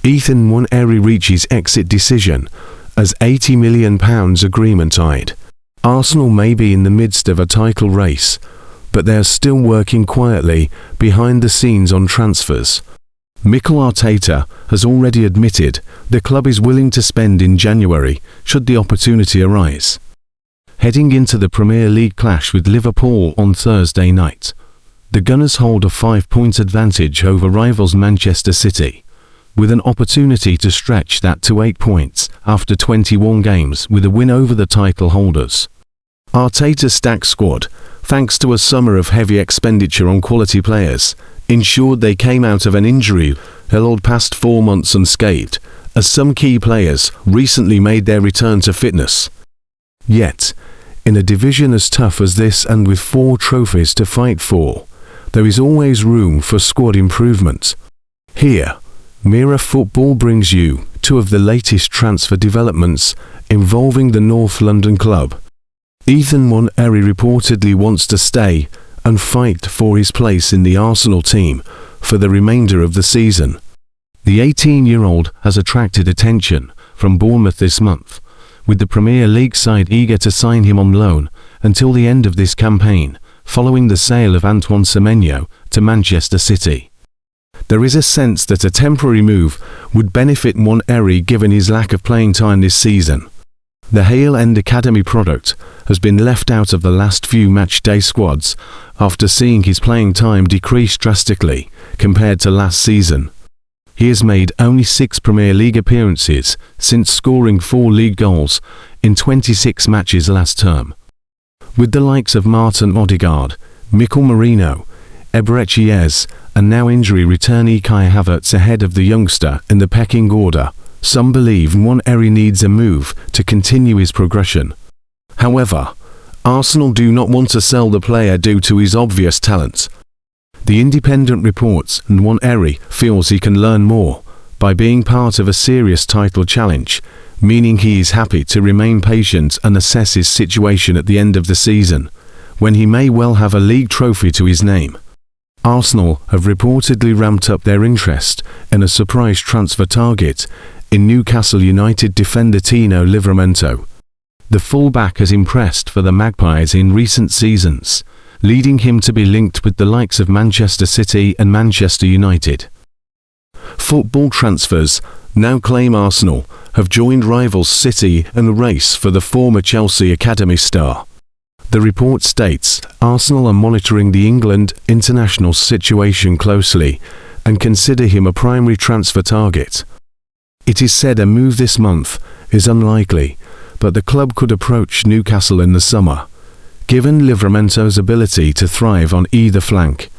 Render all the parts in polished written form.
Newaneri reaches exit decision as £80 million agreement eyed. Arsenal may be in the midst of a title race, but they are still working quietly behind the scenes on transfers. Mikel Arteta has already admitted the club is willing to spend in January should the opportunity arise. Heading into the Premier League clash with Liverpool on Thursday night, the Gunners hold a 5-point advantage over rivals Manchester City, with an opportunity to stretch that to 8 points after 21 games with a win over the title holders. Arteta's stacked squad, thanks to a summer of heavy expenditure on quality players, ensured they came out of an injury-held past 4 months unscathed, as some key players recently made their return to fitness. Yet, in a division as tough as this and with 4 trophies to fight for, there is always room for squad improvement. Here, Mirror Football brings you 2 of the latest transfer developments involving the North London club. Newaneri reportedly wants to stay and fight for his place in the Arsenal team for the remainder of the season. The 18-year-old has attracted attention from Bournemouth this month, with the Premier League side eager to sign him on loan until the end of this campaign, following the sale of Antoine Semenyo to Manchester City. There is a sense that a temporary move would benefit Newaneri given his lack of playing time this season. The Hale End Academy product has been left out of the last few match-day squads after seeing his playing time decrease drastically compared to last season. He has made only 6 Premier League appearances since scoring 4 league goals in 26 matches last term. With the likes of Martin Odegaard, Mikel Merino, Eberechiez, and now injury returnee Kai Havertz ahead of the youngster in the pecking order, some believe Newaneri needs a move to continue his progression. However, Arsenal do not want to sell the player due to his obvious talent. The Independent reports Newaneri feels he can learn more by being part of a serious title challenge, meaning he is happy to remain patient and assess his situation at the end of the season, when he may well have a league trophy to his name. Arsenal have reportedly ramped up their interest in a surprise transfer target in Newcastle United defender Tino Livramento. The fullback has impressed for the Magpies in recent seasons, leading him to be linked with the likes of Manchester City and Manchester United. Football transfers now claim Arsenal have joined rivals City in the race for the former Chelsea academy star. The report states Arsenal are monitoring the England international situation closely and consider him a primary transfer target. It is said a move this month is unlikely, but the club could approach Newcastle in the summer, given Livramento's ability to thrive on either flank.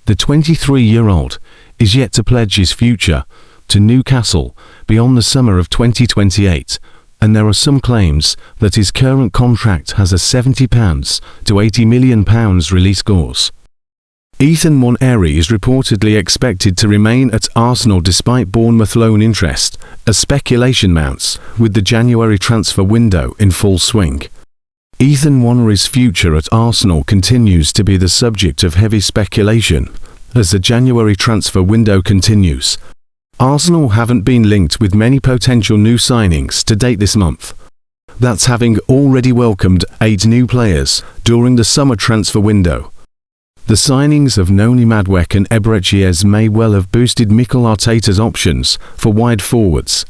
The 23-year-old is yet to pledge his future to Newcastle beyond the summer of 2028, and there are some claims that his current contract has a £70 to £80 million release clause. Newaneri is reportedly expected to remain at Arsenal despite Bournemouth loan interest, as speculation mounts with the January transfer window in full swing. Newaneri's future at Arsenal continues to be the subject of heavy speculation as the January transfer window continues. Arsenal haven't been linked with many potential new signings to date this month. That's having already welcomed 8 new players during the summer transfer window. The signings of Noni Madueke and Eberechiez may well have boosted Mikel Arteta's options for wide forwards,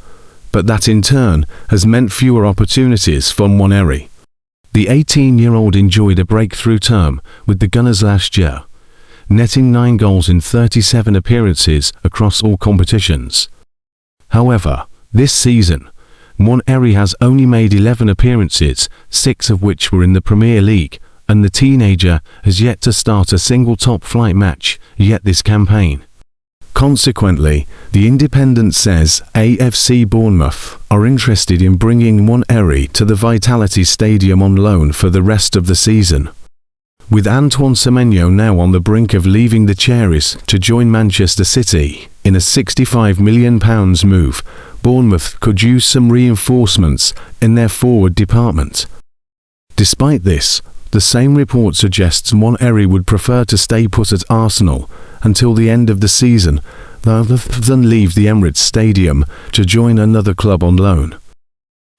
but that in turn has meant fewer opportunities for Newaneri. The 18-year-old enjoyed a breakthrough term with the Gunners last year, netting 9 goals in 37 appearances across all competitions. However, this season, Newaneri has only made 11 appearances, 6 of which were in the Premier League, and the teenager has yet to start a single top-flight match yet this campaign. Consequently, the Independent says AFC Bournemouth are interested in bringing Newaneri to the Vitality Stadium on loan for the rest of the season. With Antoine Semenyo now on the brink of leaving the Cherries to join Manchester City in a £65 million move, Bournemouth could use some reinforcements in their forward department. Despite this, the same report suggests Newaneri would prefer to stay put at Arsenal until the end of the season, rather than leave the Emirates Stadium to join another club on loan.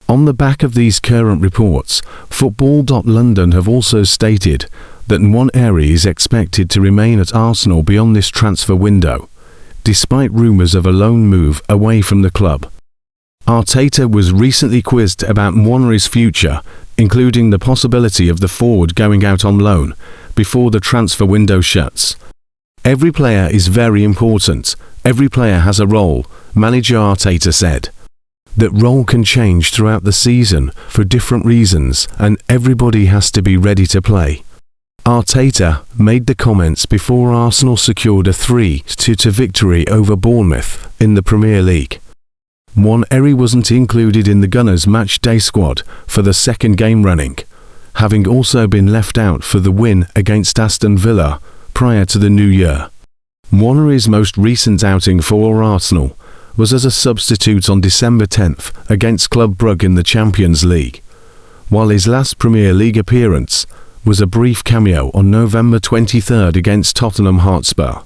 On the back of these current reports, Football.London have also stated that Newaneri is expected to remain at Arsenal beyond this transfer window, despite rumours of a loan move away from the club. Arteta was recently quizzed about Newaneri's future, including the possibility of the forward going out on loan before the transfer window shuts. "Every player is very important. Every player has a role," manager Arteta said. That role can change throughout the season for different reasons, and everybody has to be ready to play. Arteta made the comments before Arsenal secured a 3-2 victory over Bournemouth in the Premier League. Newaneri wasn't included in the Gunners' match-day squad for the second game running, having also been left out for the win against Aston Villa prior to the new year. Newaneri's most recent outing for Arsenal was as a substitute on December 10th against Club Brugge in the Champions League, while his last Premier League appearance was a brief cameo on November 23rd against Tottenham Hotspur.